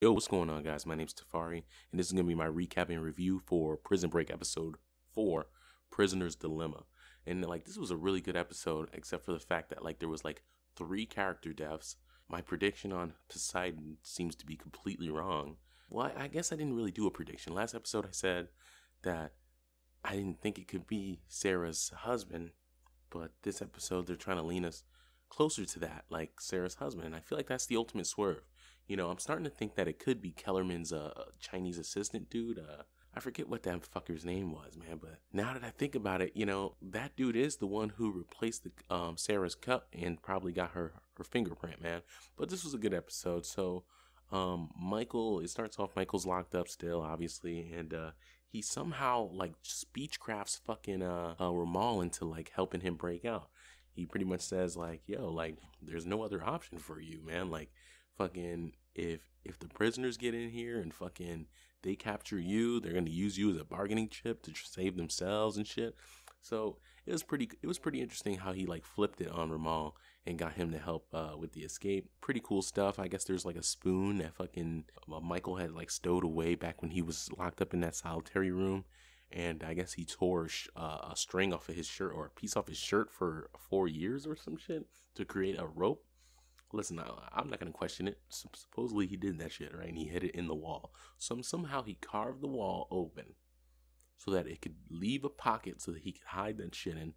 Yo, what's going on, guys? My name's Tafari, and this is going to be my recap and review for Prison Break episode 4, Prisoner's Dilemma. And like, this was a really good episode, except for the fact that like there was like 3 character deaths. My prediction on Poseidon seems to be completely wrong. Well, I guess I didn't really do a prediction. Last episode I said that I didn't think it could be Sarah's husband, but this episode they're trying to lean us closer to that, like Sarah's husband. And I feel like that's the ultimate swerve. You know, I'm starting to think that it could be Kellerman's Chinese assistant dude. I forget what that fucker's name was, man. But now that I think about it, you know, that dude is the one who replaced the Sarah's cup and probably got her fingerprint, man. But this was a good episode. So Michael, it starts off, Michael's locked up still, obviously, and he somehow like speechcrafts fucking Ramal into like helping him break out. He pretty much says like, yo, like there's no other option for you, man. Like fucking if the prisoners get in here and fucking they capture you, they're gonna use you as a bargaining chip to save themselves and shit. So it was pretty interesting how he like flipped it on Ramal and got him to help with the escape. Pretty cool stuff. I guess there's like a spoon that fucking Michael had like stowed away back when he was locked up in that solitary room. And I guess he tore a string off of his shirt or a piece off his shirt for 4 years or some shit to create a rope. Listen, I'm not going to question it. Supposedly he did that shit, right? And he hid it in the wall. Somehow he carved the wall open so that it could leave a pocket so that he could hide that shit in.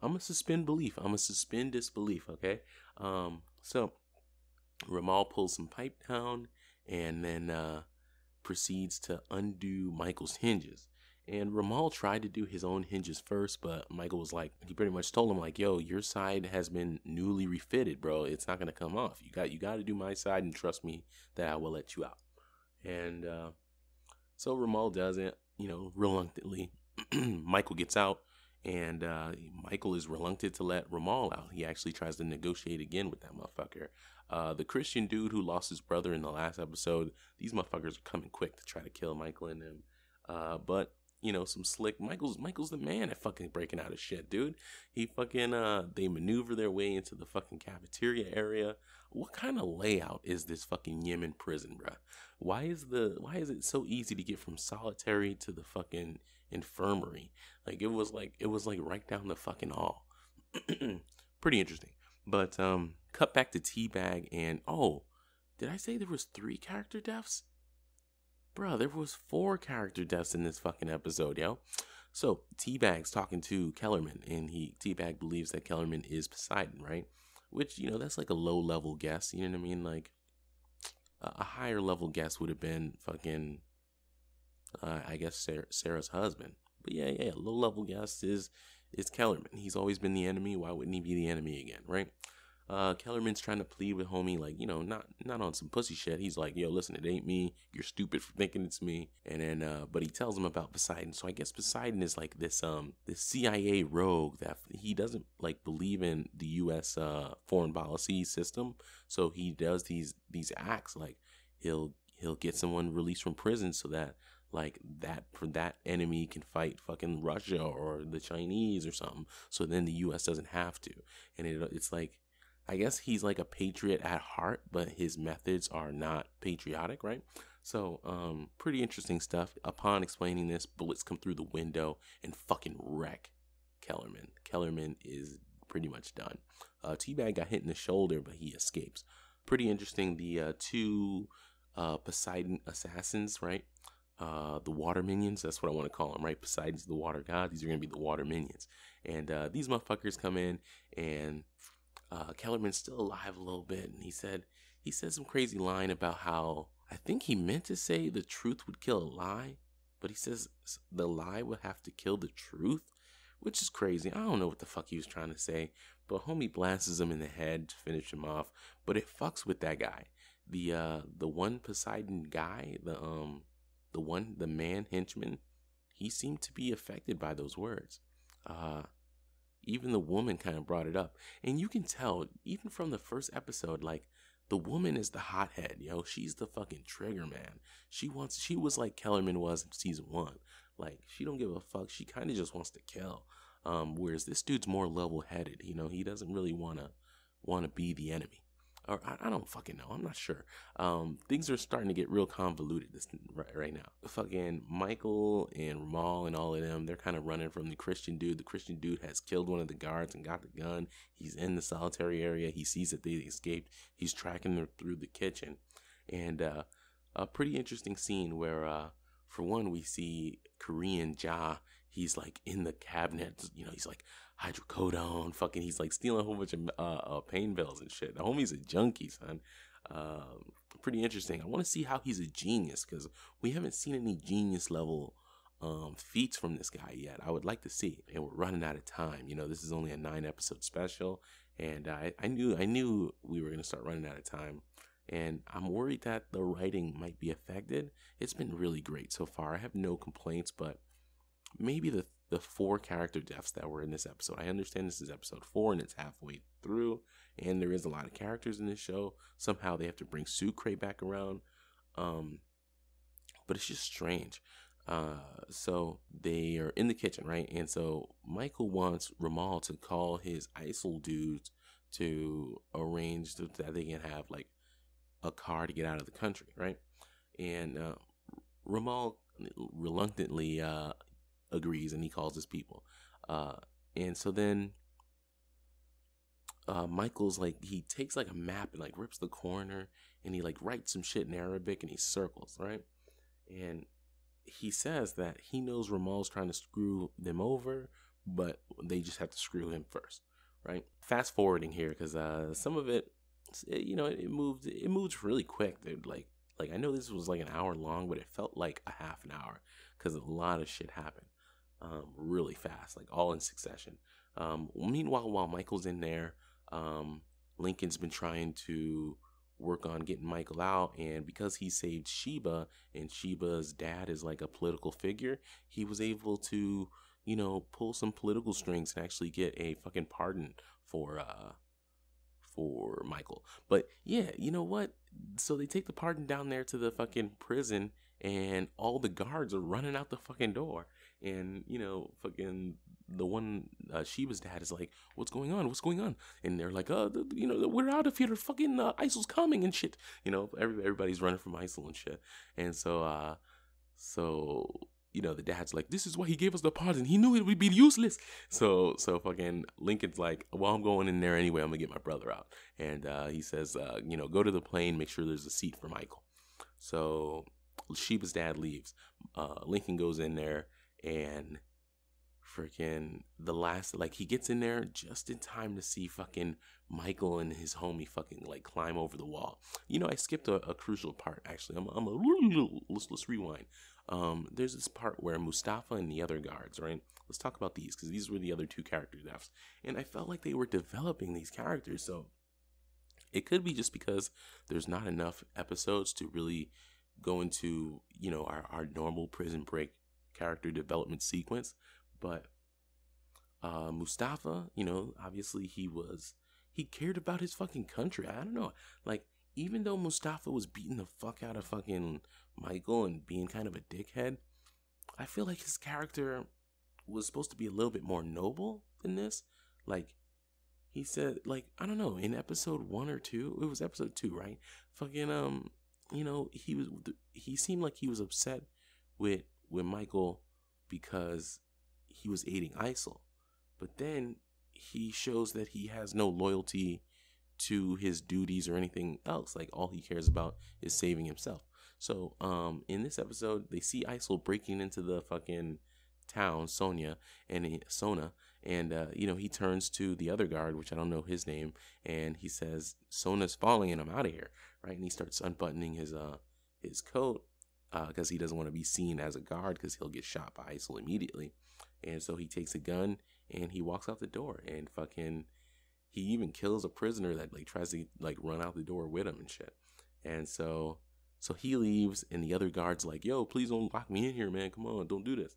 I'm going to suspend belief. I'm going to suspend disbelief, okay? So Ramal pulls some pipe down and then proceeds to undo Michael's hinges. And Ramal tried to do his own hinges first, but Michael was like, he pretty much told him like, yo, your side has been newly refitted, bro. It's not going to come off. You got to do my side and trust me that I will let you out. And so Ramal does it, you know, reluctantly. Michael gets out, and Michael is reluctant to let Ramal out. He actually tries to negotiate again with that motherfucker. The Christian dude who lost his brother in the last episode, these motherfuckers are coming quick to try to kill Michael and him. But you know, some slick Michael's the man at fucking breaking out of shit, dude. He fucking they maneuver their way into the fucking cafeteria area. What kind of layout is this fucking Yemen prison, bruh? Why is it so easy to get from solitary to the fucking infirmary? Like it was like right down the fucking hall. Pretty interesting. But cut back to Teabag, and oh, did I say there was 3 character deaths? Bro, there was 4 character deaths in this fucking episode, yo. So, Teabag's talking to Kellerman, and Teabag believes that Kellerman is Poseidon, right? Which, you know, that's like a low-level guess, you know what I mean? Like, a higher-level guess would have been fucking, I guess, Sarah's husband. But yeah, low-level guess is Kellerman. He's always been the enemy. Why wouldn't he be the enemy again, right? Kellerman's trying to plead with homie, like, you know, not on some pussy shit. He's like, yo, listen, it ain't me. You're stupid for thinking it's me. And then, but he tells him about Poseidon. So I guess Poseidon is like this CIA rogue that he doesn't like believe in the U.S. Foreign policy system. So he does these acts like he'll get someone released from prison so that like that enemy can fight fucking Russia or the Chinese or something. So then the U.S. doesn't have to. And it's like, I guess he's like a patriot at heart, but his methods are not patriotic, right? So, pretty interesting stuff. Upon explaining this, bullets come through the window and fucking wreck Kellerman. Kellerman is pretty much done. Teabag got hit in the shoulder, but he escapes. Pretty interesting. The 2 Poseidon assassins, right? The water minions, that's what I want to call them, right? Poseidon's the water god. These are going to be the water minions. And these motherfuckers come in, and Kellerman's still alive a little bit, and he said some crazy line about how I think he meant to say the truth would kill a lie, but he says the lie would have to kill the truth, which is crazy. I don't know what the fuck he was trying to say, but homie blasts him in the head to finish him off. But it fucks with that guy, the one Poseidon guy, the man henchman. He seemed to be affected by those words. Even the woman kind of brought it up. And you can tell, even from the first episode, like, the woman is the hothead, yo. She's the fucking trigger man. She was like Kellerman was in season 1. Like, she don't give a fuck. She kind of just wants to kill. Whereas this dude's more level-headed, you know. He doesn't really want to be the enemy. or I don't fucking know. I'm not sure. Things are starting to get real convoluted right now. Fucking Michael and Ramal and all of them, they're kind of running from the Christian dude. The Christian dude has killed one of the guards and got the gun. He's in the solitary area. He sees that they escaped. He's tracking them through the kitchen. And a pretty interesting scene where, for one, we see Korean Ja. He's like in the cabinet, he's like hydrocodone, fucking, he's like stealing a whole bunch of pain pills and shit. The homie's a junkie, son. Pretty interesting. I want to see how he's a genius, because we haven't seen any genius level feats from this guy yet. I would like to see. And we're running out of time. This is only a 9-episode special, and I knew we were gonna start running out of time. And I'm worried that the writing might be affected. It's been really great so far. I have no complaints, but maybe the 4 character deaths that were in this episode. I understand this is episode 4 and it's halfway through, and there is a lot of characters in this show. Somehow they have to bring Sucre back around, but it's just strange. So they are in the kitchen, right? And so Michael wants Ramal to call his ISIL dudes to arrange that they can have like a car to get out of the country, right? And Ramal reluctantly agrees, and he calls his people. And so then Michael's like, he takes like a map and like rips the corner, and he like writes some shit in Arabic, and he circles, right? And he says that he knows Ramal's trying to screw them over, but they just have to screw him first, right? Fast forwarding here, because some of it, it moves really quick, dude. Like I know this was like an hour long, but it felt like a half an hour, because a lot of shit happened really fast, like all in succession. Meanwhile, while Michael's in there, Lincoln's been trying to work on getting Michael out, and because he saved Sheba, and Sheba's dad is like a political figure, he was able to, pull some political strings and actually get a fucking pardon for Michael. But yeah, you know what? So they take the pardon down there to the fucking prison, and all the guards are running out the fucking door. And, fucking the one, Sheba's dad is like, what's going on? What's going on? And they're like, we're out of here. Fucking ISIL's coming and shit. Everybody's running from ISIL and shit. And so, the dad's like, this is why he gave us the pardon. He knew it would be useless. So fucking Lincoln's like, well, I'm going in there anyway. I'm gonna get my brother out. And he says, go to the plane, make sure there's a seat for Michael. So Sheba's dad leaves. Lincoln goes in there, and freaking he gets in there just in time to see fucking Michael and his homie fucking like climb over the wall. I skipped a crucial part, actually. Let's rewind. There's this part where Mustafa and the other guards, right? Let's talk about these, because these were the other 2 character deaths. And I felt like they were developing these characters. So it could be just because there's not enough episodes to really go into, our normal Prison Break character development sequence. But Mustafa, obviously he cared about his fucking country. I don't know. Like, even though Mustafa was beating the fuck out of fucking Michael and being kind of a dickhead, I feel like his character was supposed to be a little bit more noble than this. Like, he said, like, I don't know, in episode 1 or 2, it was episode 2, right? Fucking, he seemed like he was upset with Michael because he was aiding ISIL. But then he shows that he has no loyalty to his duties or anything else. Like, all he cares about is saving himself. So in this episode, they see ISIL breaking into the fucking town, Sona, and he turns to the other guard, which I don't know his name, and he says, Sona's falling and I'm out of here, right? And he starts unbuttoning his coat because he doesn't want to be seen as a guard, because he'll get shot by ISIL immediately. And so he takes a gun and he walks out the door, and fucking he even kills a prisoner that like tries to like run out the door with him and shit. And so he leaves, and the other guard's like, yo, please don't lock me in here, man. Come on, don't do this.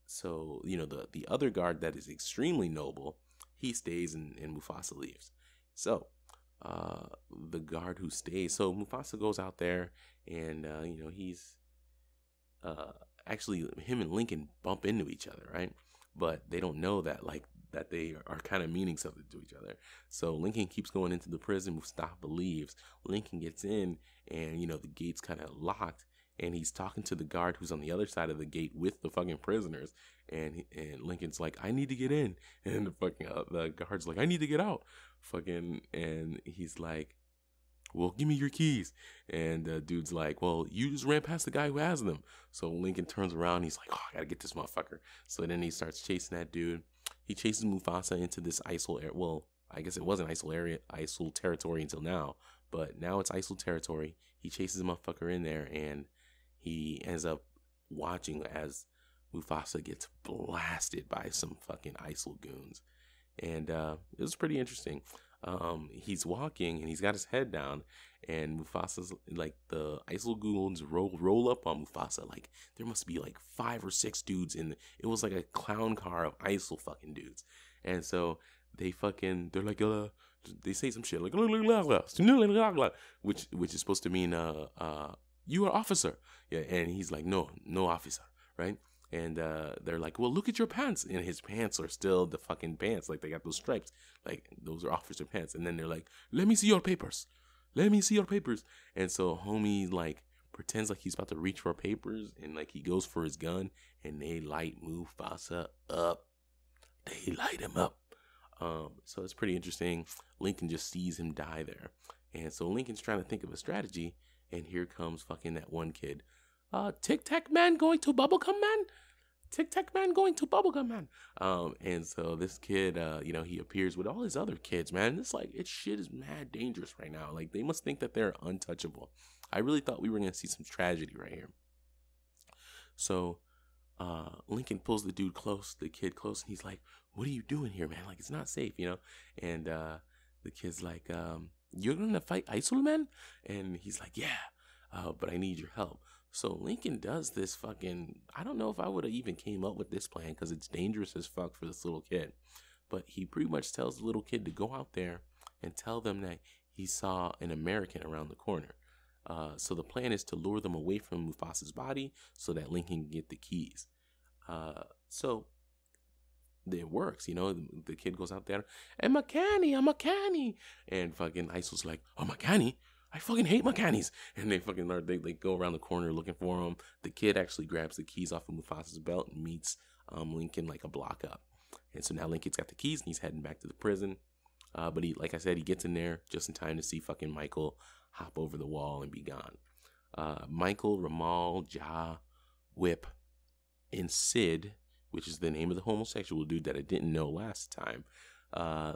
So the other guard that is extremely noble, he stays, and Mufasa leaves. So the guard who stays, so Mufasa goes out there, and he's actually, him and Lincoln bump into each other, right? But they don't know that like that they are kind of meaning something to each other. So Lincoln keeps going into the prison. Mustafa leaves. Lincoln gets in, and the gate's kind of locked. And he's talking to the guard who's on the other side of the gate with the fucking prisoners. And Lincoln's like, I need to get in. And the guard's like, I need to get out. And he's like, well, give me your keys. And the dude's like, well, you just ran past the guy who has them. So Lincoln turns around. He's like, oh, I gotta get this motherfucker. So then he starts chasing that dude. He chases Mufasa into this ISIL area. Well, I guess it wasn't ISIL territory until now. But now it's ISIL territory. He chases the motherfucker in there, and he ends up watching as Mufasa gets blasted by some fucking ISIL goons. And it was pretty interesting. He's walking, and he's got his head down, and Mufasa's like, the ISIL goons roll up on Mufasa. Like, there must be like 5 or 6 dudes it was like a clown car of ISIL fucking dudes. And so they're like, they say some shit like, which is supposed to mean, you are officer. Yeah. And he's like, no officer. Right. And they're like, well, look at your pants. And his pants are still the fucking pants. Like, they got those stripes. Like, those are officer pants. And then they're like, let me see your papers. And so homie, like, pretends like he's about to reach for papers. And, like, he goes for his gun. And they light Mufasa up. They light him up. So it's pretty interesting. Lincoln just sees him die there. And so Lincoln's trying to think of a strategy. And here comes fucking that one kid. Tic Tac Man going to Bubblegum Man? Tic Tac Man going to Bubblegum Man. And so this kid, he appears with all his other kids, man. It's like, shit is mad dangerous right now. Like, they must think that they're untouchable. I really thought we were going to see some tragedy right here. So, Lincoln pulls the kid close, and he's like, what are you doing here, man? Like, it's not safe, And, the kid's like, you're going to fight ISIL, man? And he's like, yeah, but I need your help. So Lincoln does this fucking, I don't know if I would have even came up with this plan, because it's dangerous as fuck for this little kid. But he pretty much tells the little kid to go out there and tell them that he saw an American around the corner. So the plan is to lure them away from Mufasa's body so that Lincoln can get the keys. So it works, the kid goes out there, and I'm a canny. And fucking ISIL's like, oh, my canny? I fucking hate Macanis. And they go around the corner looking for him. The kid actually grabs the keys off of Mufasa's belt and meets Lincoln like a block up. And so now Lincoln's got the keys, and he's heading back to the prison. But he, like I said, he gets in there just in time to see fucking Michael hop over the wall and be gone. Michael, Ramal, Ja, Whip, and Sid, which is the name of the homosexual dude that I didn't know last time,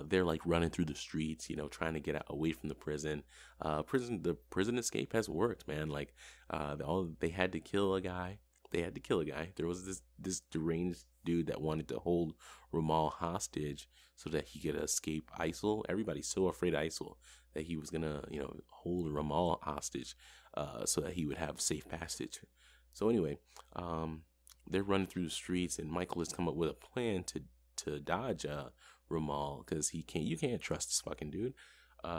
they're like running through the streets, trying to get away from the prison. The prison escape has worked, man. Like, they had to kill a guy. There was this deranged dude that wanted to hold Ramal hostage so that he could escape ISIL. Everybody's so afraid of ISIL that he was gonna, hold Ramal hostage, so that he would have safe passage. So anyway, they're running through the streets, and Michael has come up with a plan to dodge Ramal, because you can't trust this fucking dude.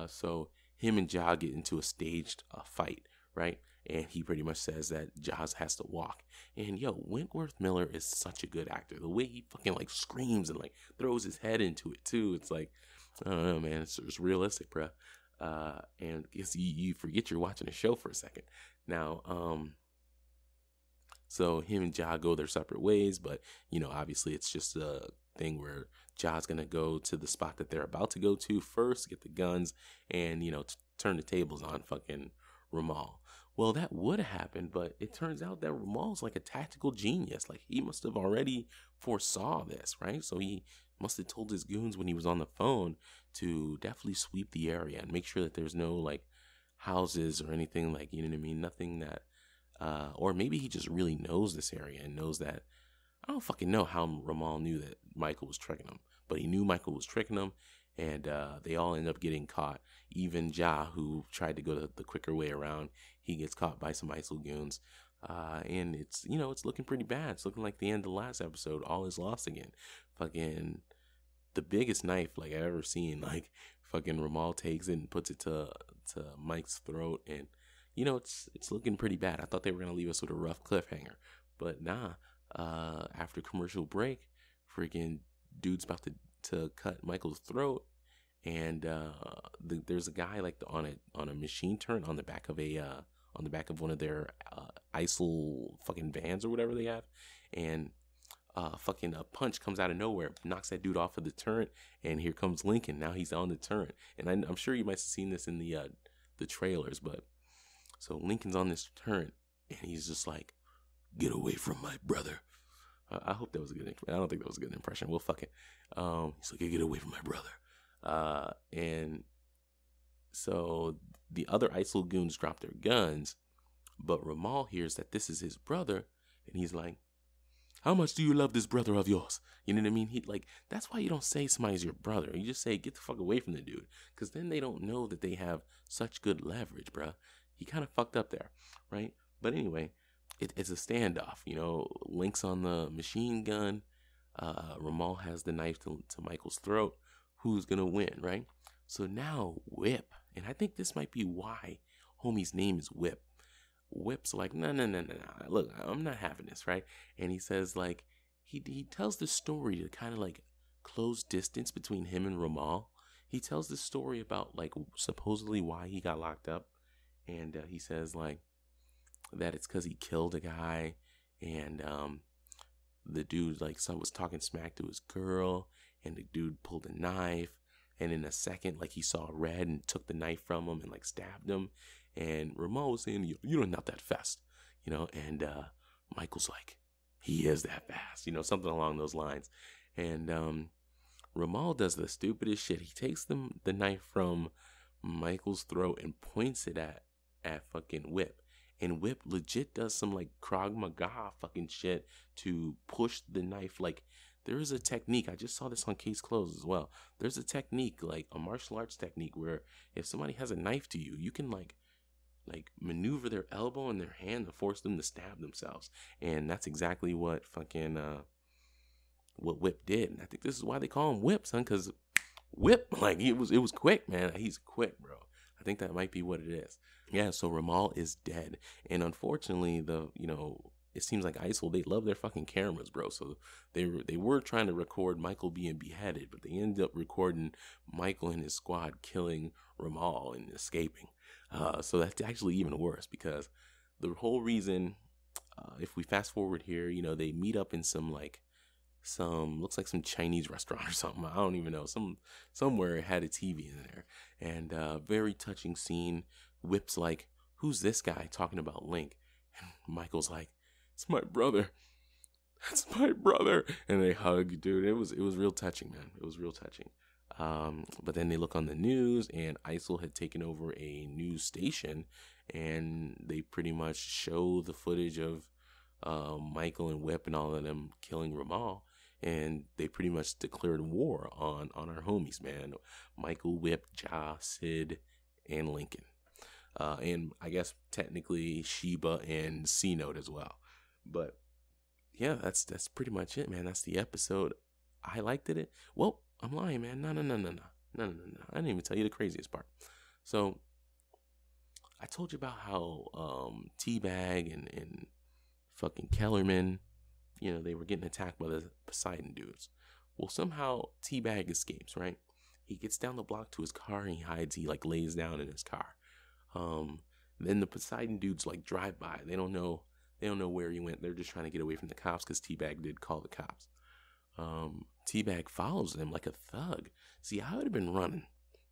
So him and Ja get into a staged fight, right? And he pretty much says that Jaws has to walk. And Wentworth Miller is such a good actor. The way he fucking like screams and like throws his head into it too. It's like, I don't know, man. It's realistic, bro. And you forget you're watching a show for a second. Now, so him and Ja go their separate ways, but obviously it's just a thing where Ja's gonna go to the spot that they're about to go to first, get the guns, and turn the tables on fucking Ramal. Well, that would have happened, but it turns out that Ramal's like a tactical genius. Like, he must have already foresaw this, right? So he must have told his goons when he was on the phone to definitely sweep the area and make sure that there's no like houses or anything, like, you know what I mean? Nothing that, or maybe he just really knows this area and knows that. I don't fucking know how Ramal knew that Michael was tricking him, but he knew Michael was tricking him, and they all end up getting caught. Even Ja, who tried to go the quicker way around, he gets caught by some ISIL goons. And it's, it's looking pretty bad. It's looking like the end of the last episode. All is lost again. Fucking the biggest knife like I've ever seen. Like, fucking Ramal takes it and puts it to Mike's throat, and it's looking pretty bad. I thought they were gonna leave us with a rough cliffhanger, but nah. After commercial break, freaking dude's about to to cut Michael's throat, and there's a guy like on a machine turret on the back of one of their ISIL fucking vans or whatever they have, and fucking a punch comes out of nowhere, knocks that dude off of the turret, and here comes Lincoln. Now he's on the turret, and I'm sure you might have seen this in the trailers, but so Lincoln's on this turret, and he's just like, "Get away from my brother." I hope that was a good. I don't think that was a good impression. Well, fuck it. He's like, "Get away from my brother," and so the other ISIL goons drop their guns, but Ramal hears that this is his brother, and he's like, "How much do you love this brother of yours?" You know what I mean? He like, that's why you don't say somebody's your brother. You just say, "Get the fuck away from the dude," because then they don't know that they have such good leverage, bruh. He kind of fucked up there, right? But anyway, it's a standoff. You know, Link's on the machine gun. Ramal has the knife to Michael's throat. Who's gonna win, right? So now Whip, and I think this might be why homie's name is Whip. Whip's like, no. Look, I'm not having this, right? And he says, like, he tells the story to kind of like close distance between him and Ramal. He tells the story about like supposedly why he got locked up, and he says like that it's because he killed a guy, and the dude like was talking smack to his girl, and the dude pulled a knife, and in a second like he saw red and took the knife from him and like stabbed him. And Ramal was saying, "You're not that fast," you know, and Michael's like, "He is that fast," you know, something along those lines. And Ramal does the stupidest shit. He takes the knife from Michael's throat and points it at fucking Whip. And Whip legit does some like Krav Maga fucking shit to push the knife. Like, there is a technique. I just saw this on Case Closed as well. There's a technique, like a martial arts technique, where if somebody has a knife to you, you can like maneuver their elbow and their hand to force them to stab themselves. And that's exactly what fucking what Whip did. And I think this is why they call him Whip, son, because Whip, like, it was quick, man. He's quick, bro. I think that might be what it is. Yeah, so Ramal is dead. And unfortunately, it seems like ISIL, they love their fucking cameras, bro. So they were trying to record Michael being beheaded, but they ended up recording Michael and his squad killing Ramal and escaping. So that's actually even worse, because the whole reason, if we fast forward here, you know, they meet up in looks like some Chinese restaurant or something. I don't even know. Somewhere it had a TV in there, and very touching scene. Whip's like, "Who's this guy talking about Link?" And Michael's like, "It's my brother. That's my brother." And they hug, dude. It was real touching, man. It was real touching. But then they look on the news, and ISIL had taken over a news station, and they pretty much show the footage of Michael and Whip and all of them killing Ramal, and they pretty much declared war on our homies, man. Michael, Whip, Ja, Sid, and Lincoln. And I guess technically Sheba and C-Note as well. But yeah, that's pretty much it, man. That's the episode. I liked it. Well, I'm lying, man. No. I didn't even tell you the craziest part. So I told you about how Teabag and fucking Kellerman, you know, they were getting attacked by the Poseidon dudes. Well, somehow Teabag escapes, right? He gets down the block to his car and he hides. He like lays down in his car. Then the Poseidon dudes like drive by. They don't know where he went. They're just trying to get away from the cops because Teabag did call the cops. Teabag follows them like a thug. See, I would have been running.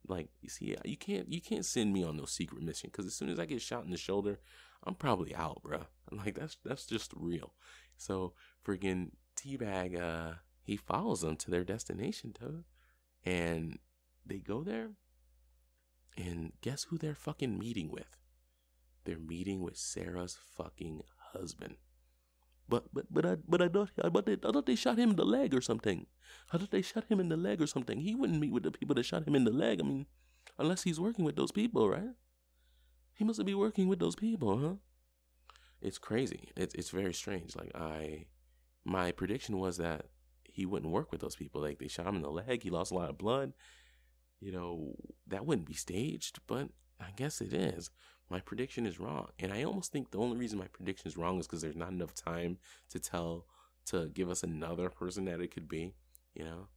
Like, you see, you can't send me on no secret mission, because as soon as I get shot in the shoulder, I'm probably out, bro. Like, that's just real. So freaking Teabag, he follows them to their destination, dude. And they go there, and guess who they're fucking meeting with? They're meeting with Sarah's fucking husband. But I thought they shot him in the leg or something. He wouldn't meet with the people that shot him in the leg. I mean, unless he's working with those people, right? He must be working with those people, huh? It's crazy. It's very strange. Like, my prediction was that he wouldn't work with those people. Like, they shot him in the leg. He lost a lot of blood. You know, that wouldn't be staged, but I guess it is. My prediction is wrong. And I almost think the only reason my prediction is wrong is because there's not enough time to give us another person that it could be, you know?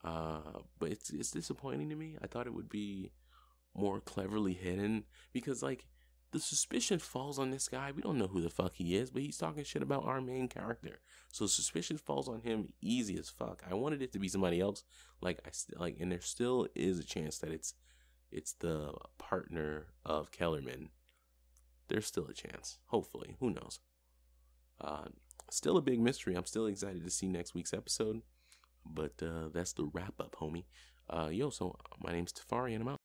But it's disappointing to me. I thought it would be more cleverly hidden, because like the suspicion falls on this guy. We don't know who the fuck he is, but he's talking shit about our main character. So suspicion falls on him easy as fuck. I wanted it to be somebody else. And there still is a chance that it's the partner of Kellerman. There's still a chance. Hopefully, who knows? Still a big mystery. I'm still excited to see next week's episode. But that's the wrap up, homie. So my name's Tafari, and I'm out.